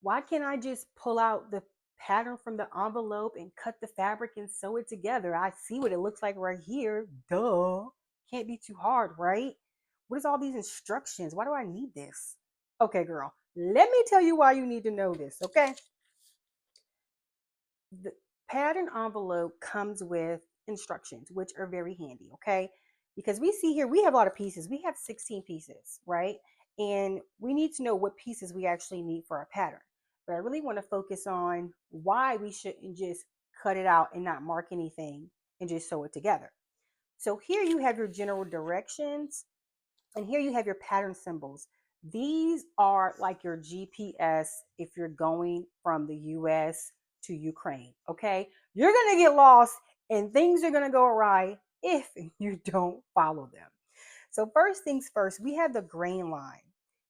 Why can't I just pull out the pattern from the envelope and cut the fabric and sew it together? I see what it looks like right here. Duh. Can't be too hard, right? What is all these instructions? Why do I need this? Okay, girl, let me tell you why you need to know this, okay? The pattern envelope comes with instructions, which are very handy, okay? Because we see here, we have a lot of pieces. We have 16 pieces, right? And we need to know what pieces we actually need for our pattern. But I really want to focus on why we shouldn't just cut it out and not mark anything and just sew it together. So here you have your general directions, and here you have your pattern symbols. These are like your GPS if you're going from the US to Ukraine, okay? You're going to get lost and things are going to go awry if you don't follow them. So first things first, we have the grain line.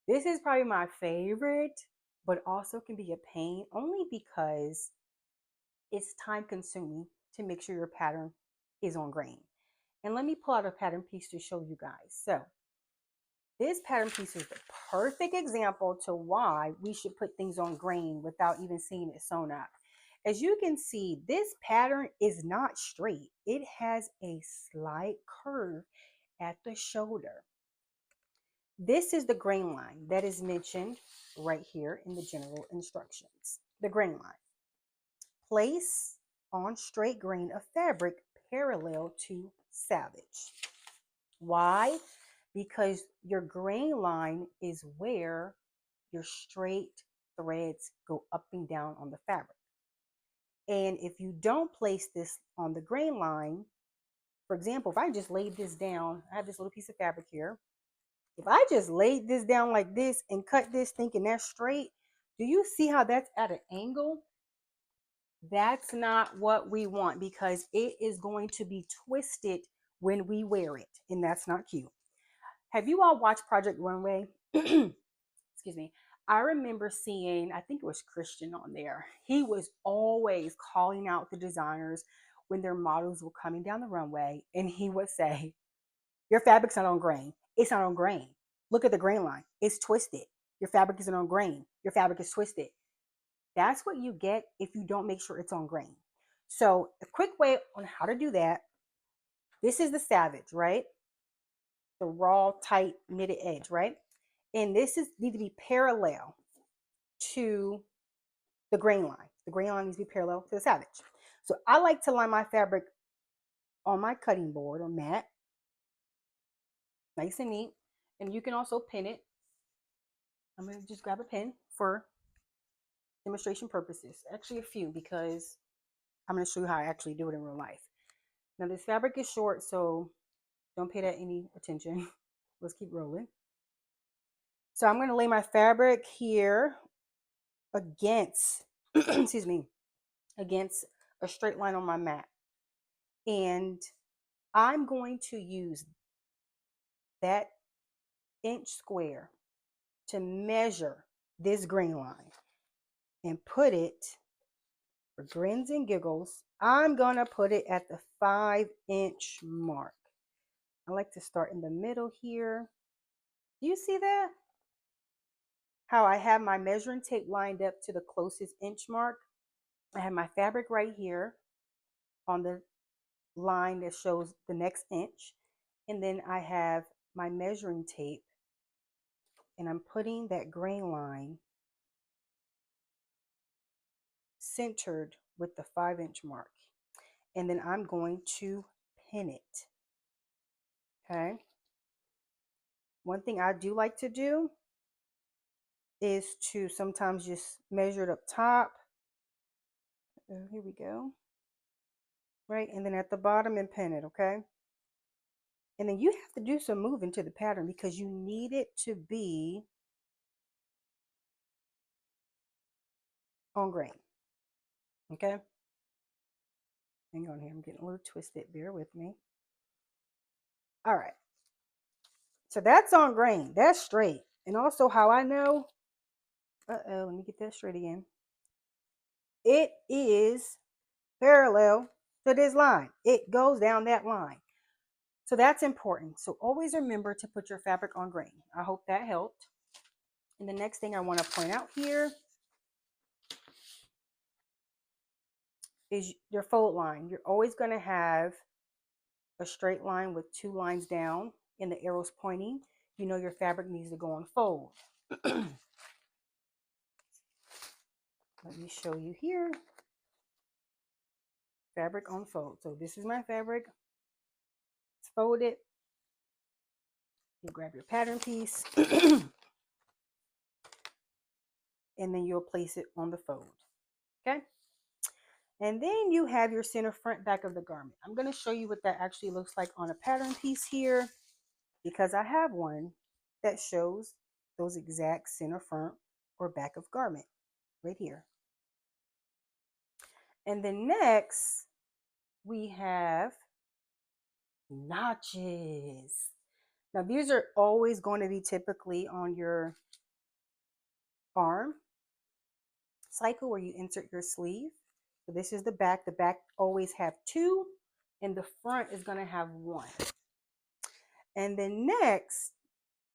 This is probably my favorite, but also can be a pain only because it's time consuming to make sure your pattern is on grain. And let me pull out a pattern piece to show you guys. So this pattern piece is the perfect example to why we should put things on grain without even seeing it sewn up. As you can see, this pattern is not straight. It has a slight curve at the shoulder. This is the grain line that is mentioned right here in the general instructions. The grain line. Place on straight grain of fabric parallel to selvage. Why? Because your grain line is where your straight threads go up and down on the fabric. And if you don't place this on the grain line, for example, if I just laid this down, I have this little piece of fabric here. If I just laid this down like this and cut this thinking that's straight, do you see how that's at an angle? That's not what we want because it is going to be twisted when we wear it, and that's not cute. Have you all watched Project Runway? Excuse me. I remember seeing, I think it was Christian on there. He was always calling out the designers when their models were coming down the runway, and he would say, your fabric's not on grain. It's not on grain. Look at the grain line. It's twisted. Your fabric isn't on grain. Your fabric is twisted. That's what you get if you don't make sure it's on grain. So a quick way on how to do that. This is the Savage, right? The raw, tight, knitted edge, right? And this is need to be parallel to the grain line. The grain line needs to be parallel to the Savage. So I like to line my fabric on my cutting board or mat, nice and neat. And you can also pin it. I'm going to just grab a pin for demonstration purposes. Actually, a few because I'm going to show you how I actually do it in real life. Now, this fabric is short, so don't pay that any attention. Let's keep rolling. So I'm going to lay my fabric here against, excuse me, against a straight line on my mat. And I'm going to use that inch square to measure this grain line and put it, for grins and giggles, I'm going to put it at the 5-inch mark. I like to start in the middle here. Do you see that? How I have my measuring tape lined up to the closest inch mark. I have my fabric right here on the line that shows the next inch. And then I have my measuring tape and I'm putting that grain line centered with the 5-inch mark. And then I'm going to pin it. Okay. One thing I do like to do is to sometimes just measure it up top. Here we go. Right. And then at the bottom and pin it. Okay. And then you have to do some moving to the pattern because you need it to be on grain. Okay. Hang on here. I'm getting a little twisted. Bear with me. All right. So that's on grain. That's straight. And also how I know, let me get that straight again. It is parallel to this line. It goes down that line. So that's important. So always remember to put your fabric on grain. I hope that helped. And the next thing I want to point out here is your fold line. You're always going to have a straight line with two lines down and the arrows pointing. You know your fabric needs to go on fold. Let me show you here. Fabric on fold. So this is my fabric. It's folded. You grab your pattern piece and then you'll place it on the fold. Okay. And then you have your center front back of the garment. I'm going to show you what that actually looks like on a pattern piece here, because I have one that shows those exact center front or back of garment right here. And then next we have notches. Now these are always going to be typically on your arm cycle where you insert your sleeve. So this is the back. The back always have two and the front is going to have one. And then next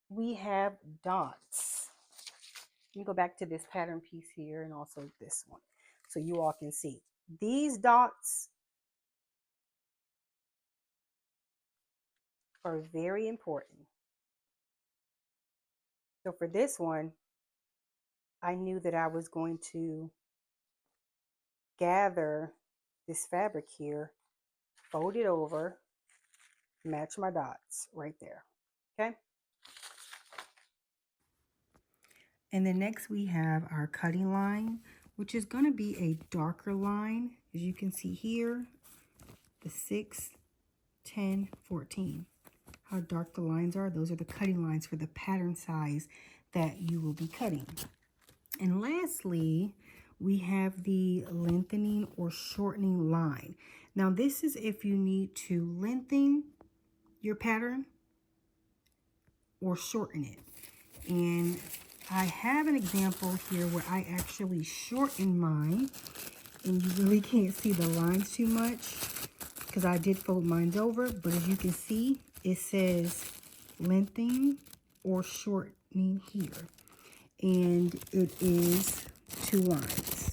we have dots. Let me go back to this pattern piece here and also this one so you all can see. These dots are very important. So for this one, I knew that I was going to gather this fabric here, fold it over, match my dots right there. Okay. And then next we have our cutting line, which is going to be a darker line. As you can see here, the 6, 10, 14. How dark the lines are. Those are the cutting lines for the pattern size that you will be cutting. And lastly, we have the lengthening or shortening line. Now this is if you need to lengthen your pattern or shorten it. And I have an example here where I actually shorten mine, and you really can't see the lines too much because I did fold mine over, but as you can see, it says lengthening or shortening here. And it is 2 lines.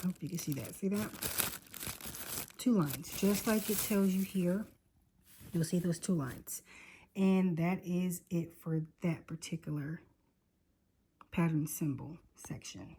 I hope you can see that. See that? 2 lines, just like it tells you here. You'll see those 2 lines. And that is it for that particular pattern symbol section.